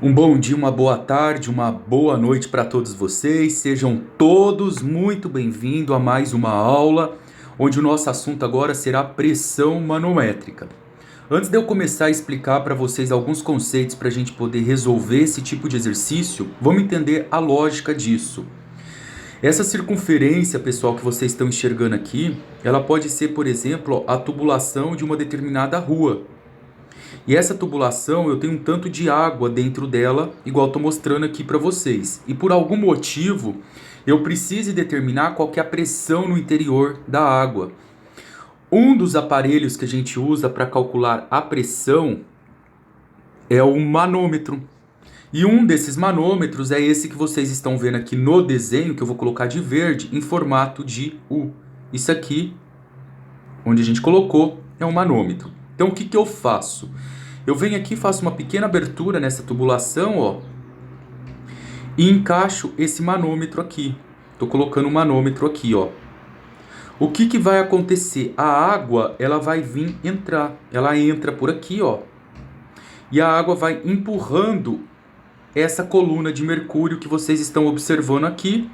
Um bom dia, uma boa tarde, uma boa noite para todos vocês. Sejam todos muito bem-vindos a mais uma aula, onde o nosso assunto agora será pressão manométrica. Antes de eu começar a explicar para vocês alguns conceitos para a gente poder resolver esse tipo de exercício, vamos entender a lógica disso. Essa circunferência, pessoal, que vocês estão enxergando aqui, ela pode ser, por exemplo, a tubulação de uma determinada rua. E essa tubulação, eu tenho um tanto de água dentro dela, igual estou mostrando aqui para vocês. E por algum motivo, eu preciso determinar qual que é a pressão no interior da água. Um dos aparelhos que a gente usa para calcular a pressão é o manômetro. E um desses manômetros é esse que vocês estão vendo aqui no desenho, que eu vou colocar de verde, em formato de U. Isso aqui, onde a gente colocou, é um manômetro. Então o que eu faço? Eu venho aqui, faço uma pequena abertura nessa tubulação, ó, e encaixo esse manômetro aqui. Estou colocando um manômetro aqui, ó. O que vai acontecer? A água, ela vai vir entrar. Ela entra por aqui, ó. E a água vai empurrando essa coluna de mercúrio que vocês estão observando aqui.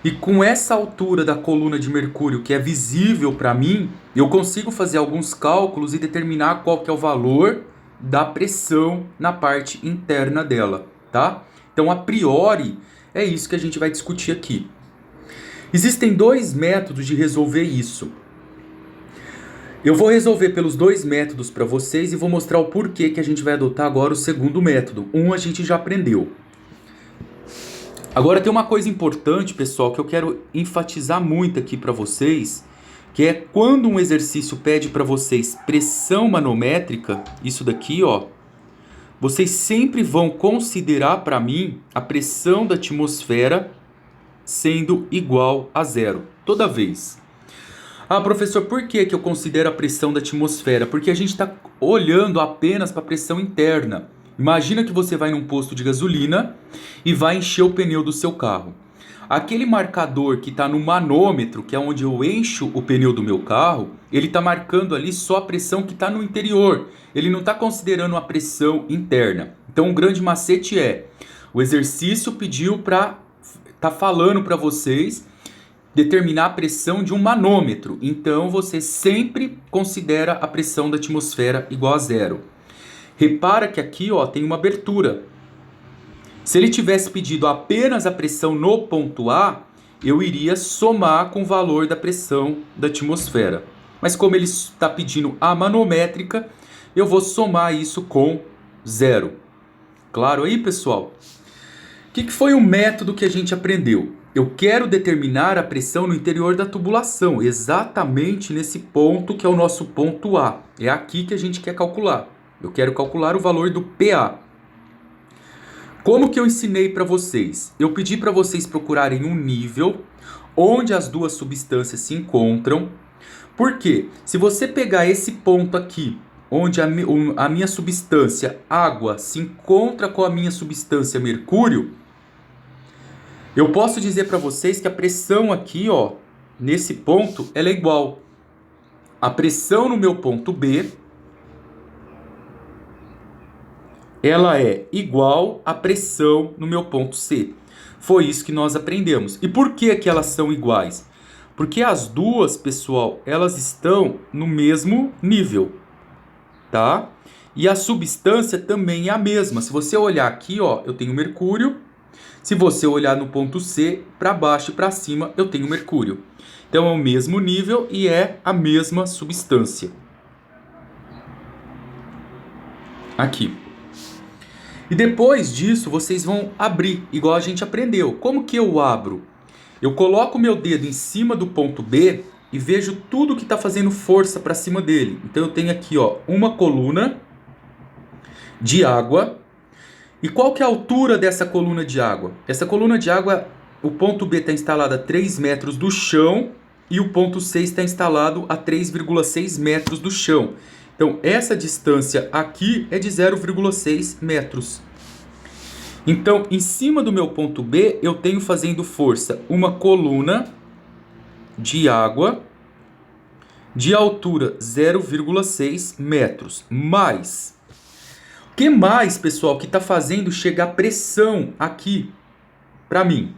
E com essa altura da coluna de mercúrio, que é visível para mim, eu consigo fazer alguns cálculos e determinar qual que é o valor da pressão na parte interna dela, tá? Então, a priori, é isso que a gente vai discutir aqui. Existem dois métodos de resolver isso. Eu vou resolver pelos dois métodos para vocês e vou mostrar o porquê que a gente vai adotar agora o segundo método. Um a gente já aprendeu. Agora tem uma coisa importante, pessoal, que eu quero enfatizar muito aqui para vocês, que é quando um exercício pede para vocês pressão manométrica, isso daqui, ó, vocês sempre vão considerar para mim a pressão da atmosfera sendo igual a zero, toda vez. Ah, professor, por que eu considero a pressão da atmosfera? Porque a gente está olhando apenas para a pressão interna. Imagina que você vai num posto de gasolina e vai encher o pneu do seu carro. Aquele marcador que está no manômetro, que é onde eu encho o pneu do meu carro, ele está marcando ali só a pressão que está no interior. Ele não está considerando a pressão interna. Então o grande macete é, o exercício pediu para tá falando para vocês determinar a pressão de um manômetro. Então você sempre considera a pressão da atmosfera igual a zero. Repara que aqui, ó, tem uma abertura. Se ele tivesse pedido apenas a pressão no ponto A, eu iria somar com o valor da pressão da atmosfera. Mas como ele está pedindo a manométrica, eu vou somar isso com zero. Claro aí, pessoal? O que foi o método que a gente aprendeu? Eu quero determinar a pressão no interior da tubulação, exatamente nesse ponto que é o nosso ponto A. É aqui que a gente quer calcular. Eu quero calcular o valor do PA. Como que eu ensinei para vocês? Eu pedi para vocês procurarem um nível onde as duas substâncias se encontram. Por quê? Se você pegar esse ponto aqui, onde a minha substância água se encontra com a minha substância mercúrio, eu posso dizer para vocês que a pressão aqui, ó, nesse ponto, ela é igual. A pressão no meu ponto B, ela é igual à pressão no meu ponto C. Foi isso que nós aprendemos. E por que elas são iguais? Porque as duas, pessoal, elas estão no mesmo nível, tá? E a substância também é a mesma. Se você olhar aqui, ó, eu tenho mercúrio. Se você olhar no ponto C, para baixo e para cima, eu tenho mercúrio. Então é o mesmo nível e é a mesma substância. Aqui. E depois disso, vocês vão abrir, igual a gente aprendeu. Como que eu abro? Eu coloco o meu dedo em cima do ponto B e vejo tudo que está fazendo força para cima dele. Então eu tenho aqui, ó, uma coluna de água. E qual que é a altura dessa coluna de água? Essa coluna de água, o ponto B está instalado a 3 metros do chão e o ponto C está instalado a 3,6 metros do chão. Então, essa distância aqui é de 0,6 metros. Então, em cima do meu ponto B, eu tenho fazendo força uma coluna de água de altura 0,6 metros. Mais Que mais, pessoal, que está fazendo chegar pressão aqui para mim?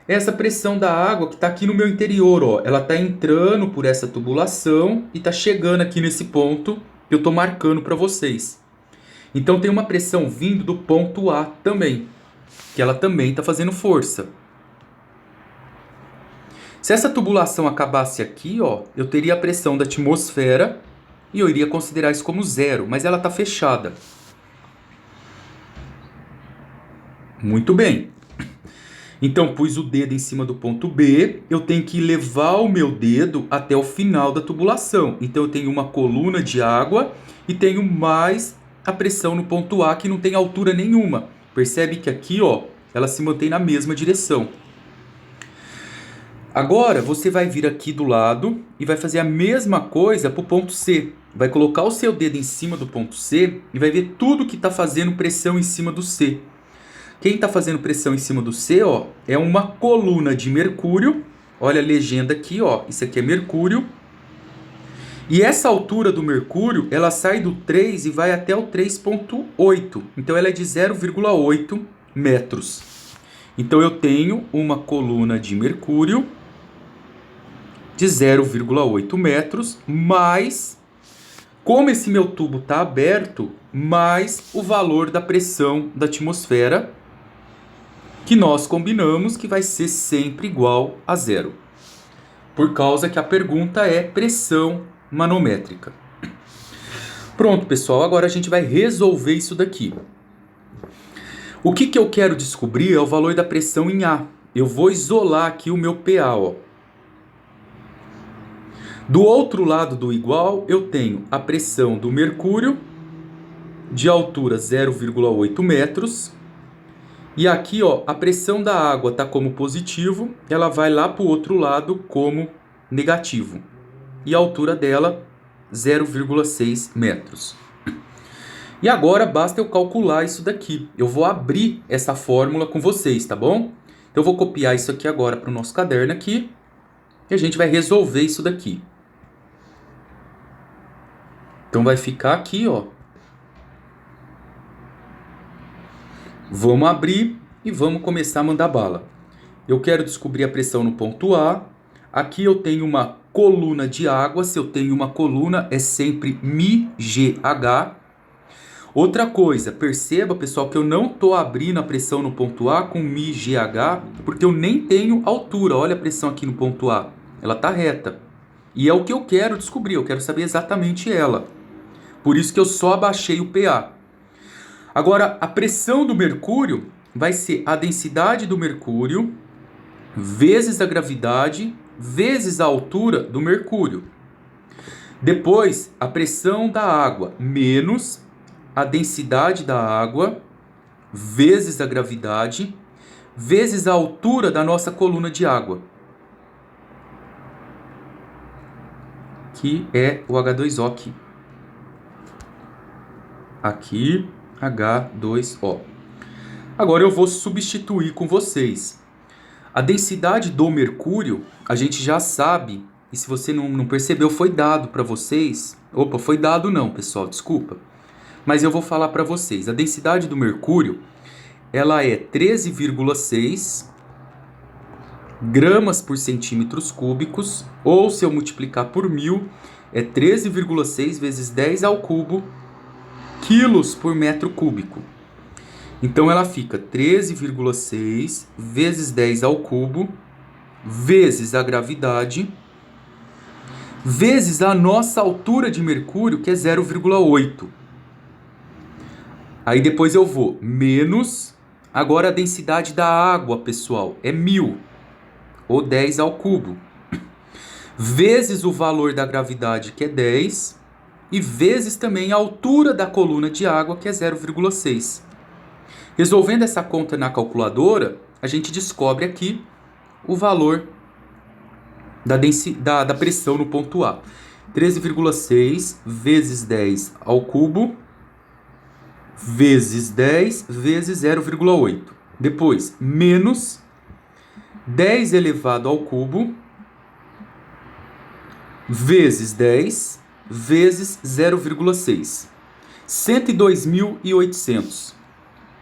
Essa pressão da água que está aqui no meu interior, ó, ela está entrando por essa tubulação e está chegando aqui nesse ponto que eu estou marcando para vocês. Então tem uma pressão vindo do ponto A também, que ela também está fazendo força. Se essa tubulação acabasse aqui, ó, eu teria a pressão da atmosfera e eu iria considerar isso como zero, mas ela está fechada. Muito bem. Então, pus o dedo em cima do ponto B, eu tenho que levar o meu dedo até o final da tubulação. Então, eu tenho uma coluna de água e tenho mais a pressão no ponto A, que não tem altura nenhuma. Percebe que aqui, ó, ela se mantém na mesma direção. Agora, você vai vir aqui do lado e vai fazer a mesma coisa para o ponto C. Vai colocar o seu dedo em cima do ponto C e vai ver tudo que está fazendo pressão em cima do C. Quem está fazendo pressão em cima do C, ó, é uma coluna de mercúrio. Olha a legenda aqui, ó. Isso aqui é mercúrio. E essa altura do mercúrio, ela sai do 3 e vai até o 3,8. Então, ela é de 0,8 metros. Então, eu tenho uma coluna de mercúrio de 0,8 metros, mais, como esse meu tubo está aberto, mais o valor da pressão da atmosfera, que nós combinamos que vai ser sempre igual a zero. Por causa que a pergunta é pressão manométrica. Pronto, pessoal, agora a gente vai resolver isso daqui. O que eu quero descobrir é o valor da pressão em A. Eu vou isolar aqui o meu PA, ó. Do outro lado do igual, eu tenho a pressão do mercúrio, de altura 0,8 metros. E aqui, ó, a pressão da água está como positivo, ela vai lá para o outro lado como negativo. E a altura dela, 0,6 metros. E agora basta eu calcular isso daqui. Eu vou abrir essa fórmula com vocês, tá bom? Então eu vou copiar isso aqui agora para o nosso caderno aqui. E a gente vai resolver isso daqui. Então vai ficar aqui, ó. Vamos abrir e vamos começar a mandar bala. Eu quero descobrir a pressão no ponto A. Aqui eu tenho uma coluna de água. Se eu tenho uma coluna, é sempre μgh. Outra coisa, perceba, pessoal, que eu não estou abrindo a pressão no ponto A com μgh, porque eu nem tenho altura. Olha a pressão aqui no ponto A. Ela está reta. E é o que eu quero descobrir. Eu quero saber exatamente ela. Por isso que eu só abaixei o PA. Agora, a pressão do mercúrio vai ser a densidade do mercúrio vezes a gravidade vezes a altura do mercúrio. Depois, a pressão da água menos a densidade da água vezes a gravidade vezes a altura da nossa coluna de água, que é o H2O aqui. Aqui, H2O. Agora eu vou substituir com vocês. A densidade do mercúrio, a gente já sabe, e se você não percebeu, foi dado para vocês. Opa, foi dado não, pessoal, desculpa. Mas eu vou falar para vocês. A densidade do mercúrio, ela é 13,6 gramas por centímetros cúbicos, ou se eu multiplicar por 1000, é 13,6 vezes 10 ao cubo quilos por metro cúbico. Então ela fica 13,6 vezes 10 ao cubo vezes a gravidade vezes a nossa altura de mercúrio, que é 0,8. Aí depois eu vou menos, agora a densidade da água, pessoal, é 1000, ou 10 ao cubo, vezes o valor da gravidade, que é 10, e vezes também a altura da coluna de água, que é 0,6. Resolvendo essa conta na calculadora, a gente descobre aqui o valor da pressão no ponto A. 13,6 vezes 10 ao cubo vezes 10 vezes 0,8. Depois, menos 10 elevado ao cubo vezes 10 vezes 0,6. 102.800.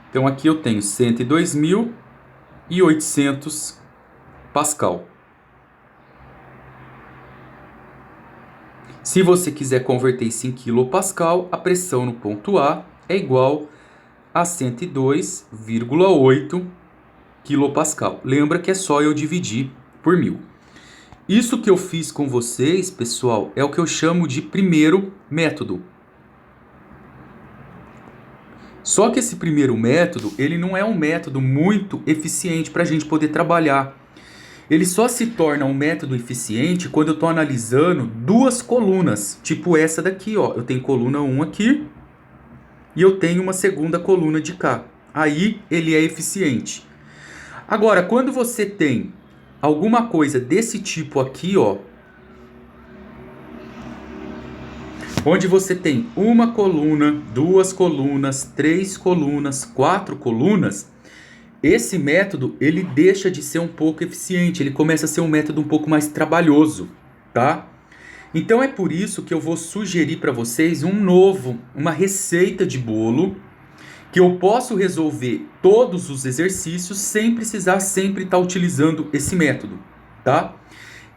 Então aqui eu tenho 102.800 Pascal. Se você quiser converter isso em quilopascal, a pressão no ponto A é igual a 102,8 quilopascal. Lembra que é só eu dividir por 1000. Isso que eu fiz com vocês, pessoal, é o que eu chamo de primeiro método. Só que esse primeiro método, ele não é um método muito eficiente para a gente poder trabalhar. Ele só se torna um método eficiente quando eu estou analisando duas colunas, tipo essa daqui, ó. Eu tenho coluna 1 aqui e eu tenho uma segunda coluna de cá. Aí ele é eficiente. Agora, quando você tem alguma coisa desse tipo aqui, ó, onde você tem uma coluna, duas colunas, três colunas, quatro colunas, esse método ele deixa de ser um pouco eficiente, ele começa a ser um método um pouco mais trabalhoso, tá? Então é por isso que eu vou sugerir para vocês uma receita de bolo que eu posso resolver todos os exercícios sem precisar sempre estar utilizando esse método, tá?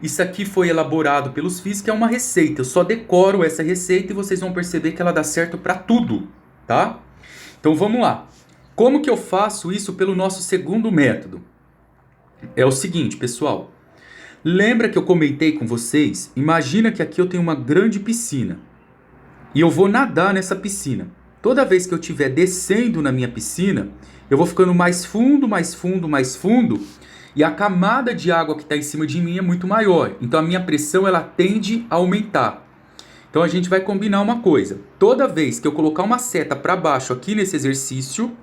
Isso aqui foi elaborado pelos FIIs, que é uma receita. Eu só decoro essa receita e vocês vão perceber que ela dá certo para tudo, tá? Então vamos lá. Como que eu faço isso pelo nosso segundo método? É o seguinte, pessoal. Lembra que eu comentei com vocês? Imagina que aqui eu tenho uma grande piscina e eu vou nadar nessa piscina. Toda vez que eu estiver descendo na minha piscina, eu vou ficando mais fundo, mais fundo, mais fundo, e a camada de água que está em cima de mim é muito maior. Então a minha pressão ela tende a aumentar. Então a gente vai combinar uma coisa. Toda vez que eu colocar uma seta para baixo aqui nesse exercício,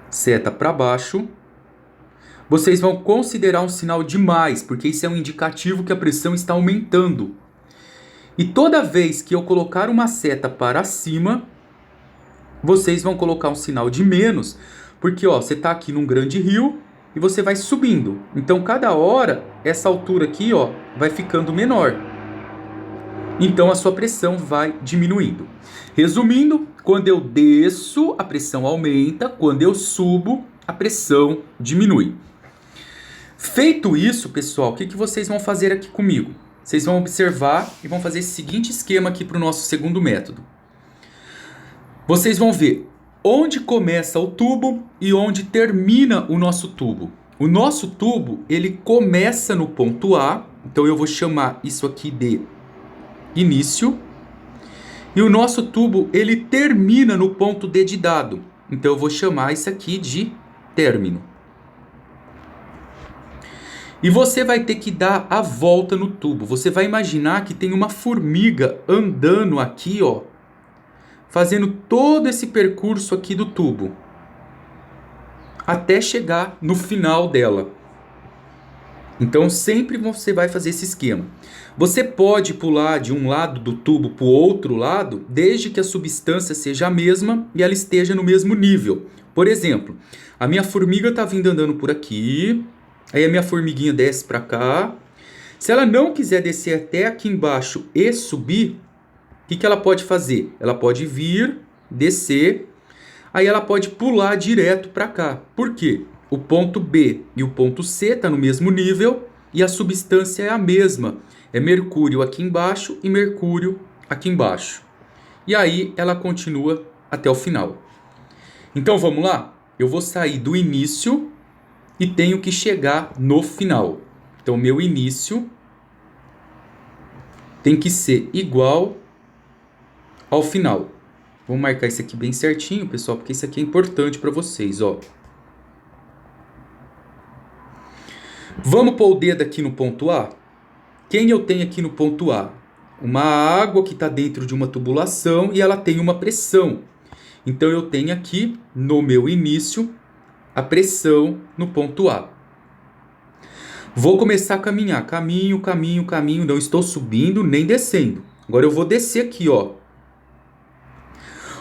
seta para baixo, vocês vão considerar um sinal de mais, porque isso é um indicativo que a pressão está aumentando. E toda vez que eu colocar uma seta para cima, vocês vão colocar um sinal de menos, porque ó, você está aqui num grande rio e você vai subindo. Então cada hora essa altura aqui ó, vai ficando menor. Então a sua pressão vai diminuindo. Resumindo, quando eu desço, a pressão aumenta. Quando eu subo, a pressão diminui. Feito isso, pessoal, o que vocês vão fazer aqui comigo? Vocês vão observar e vão fazer esse seguinte esquema aqui para o nosso segundo método. Vocês vão ver onde começa o tubo e onde termina o nosso tubo. O nosso tubo, ele começa no ponto A, então eu vou chamar isso aqui de início. E o nosso tubo, ele termina no ponto D de dado, então eu vou chamar isso aqui de término. E você vai ter que dar a volta no tubo. Você vai imaginar que tem uma formiga andando aqui, ó, fazendo todo esse percurso aqui do tubo, até chegar no final dela. Então sempre você vai fazer esse esquema. Você pode pular de um lado do tubo para o outro lado, desde que a substância seja a mesma e ela esteja no mesmo nível. Por exemplo, a minha formiga está vindo andando por aqui, aí a minha formiguinha desce para cá. Se ela não quiser descer até aqui embaixo e subir, o que ela pode fazer? Ela pode vir, descer, aí ela pode pular direto para cá. Por quê? O ponto B e o ponto C estão no mesmo nível e a substância é a mesma. É mercúrio aqui embaixo e mercúrio aqui embaixo. E aí ela continua até o final. Então vamos lá? Eu vou sair do início e tenho que chegar no final. Então meu início tem que ser igual ao final. Vou marcar isso aqui bem certinho, pessoal, porque isso aqui é importante para vocês, ó. Vamos pôr o dedo aqui no ponto A? Quem eu tenho aqui no ponto A? Uma água que está dentro de uma tubulação e ela tem uma pressão. Então eu tenho aqui no meu início a pressão no ponto A. Vou começar a caminhar. Caminho, caminho, caminho. Não estou subindo nem descendo. Agora eu vou descer aqui, ó.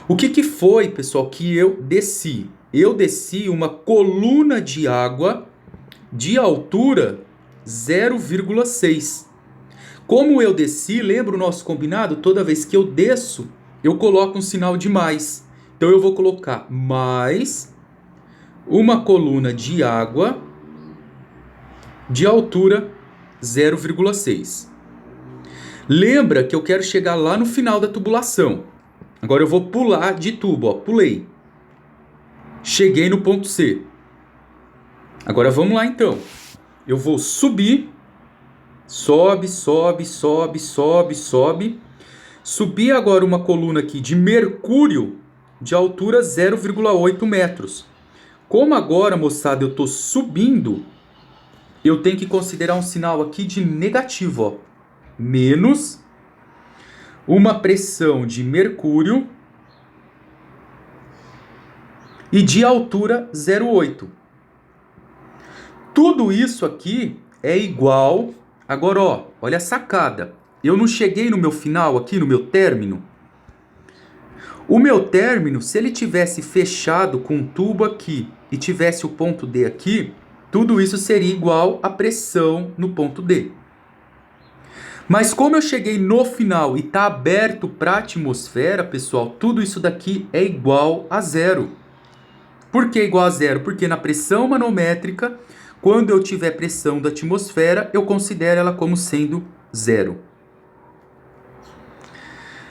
O que foi, pessoal, que eu desci? Eu desci uma coluna de água de altura 0,6. Como eu desci, lembra o nosso combinado? Toda vez que eu desço, eu coloco um sinal de mais. Então eu vou colocar mais uma coluna de água de altura 0,6. Lembra que eu quero chegar lá no final da tubulação. Agora eu vou pular de tubo, ó, pulei. Cheguei no ponto C. Agora vamos lá então. Eu vou subir. Sobe, sobe, sobe, sobe, sobe. Subi agora uma coluna aqui de mercúrio de altura 0,8 metros. Como agora, moçada, eu estou subindo, eu tenho que considerar um sinal aqui de negativo, ó. Menos uma pressão de mercúrio e de altura 0,8. Tudo isso aqui é igual. Agora, ó, olha a sacada. Eu não cheguei no meu final aqui, no meu término. O meu término, se ele tivesse fechado com um tubo aqui e tivesse o ponto D aqui, tudo isso seria igual à pressão no ponto D. Mas como eu cheguei no final e está aberto para a atmosfera, pessoal, tudo isso daqui é igual a zero. Por que igual a zero? Porque na pressão manométrica, quando eu tiver pressão da atmosfera, eu considero ela como sendo zero.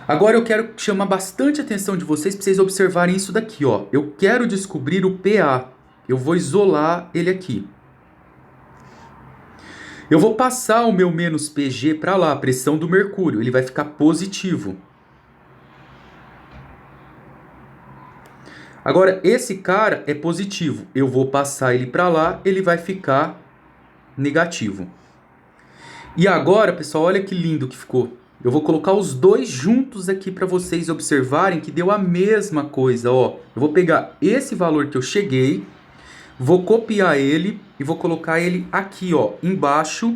Agora eu quero chamar bastante a atenção de vocês para vocês observarem isso daqui, ó. Eu quero descobrir o PA. Eu vou isolar ele aqui. Eu vou passar o meu menos PG para lá, a pressão do mercúrio. Ele vai ficar positivo. Agora, esse cara é positivo. Eu vou passar ele para lá, ele vai ficar negativo. E agora, pessoal, olha que lindo que ficou. Eu vou colocar os dois juntos aqui para vocês observarem que deu a mesma coisa, ó. Eu vou pegar esse valor que eu cheguei, vou copiar ele e vou colocar ele aqui, ó, embaixo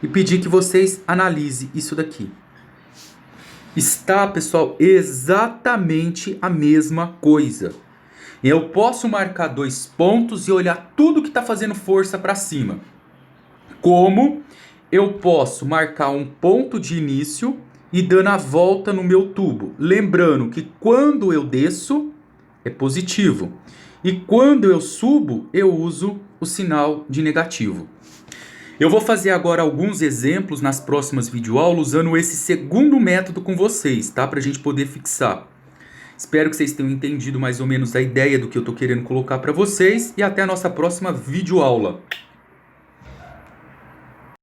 e pedir que vocês analisem isso daqui. Está, pessoal, exatamente a mesma coisa. Eu posso marcar 2 pontos e olhar tudo que está fazendo força para cima. Como eu posso marcar um ponto de início e dando a volta no meu tubo. Lembrando que quando eu desço é positivo. E quando eu subo, eu uso o sinal de negativo. Eu vou fazer agora alguns exemplos nas próximas videoaulas usando esse segundo método com vocês, tá? Pra gente poder fixar. Espero que vocês tenham entendido mais ou menos a ideia do que eu tô querendo colocar para vocês e até a nossa próxima videoaula.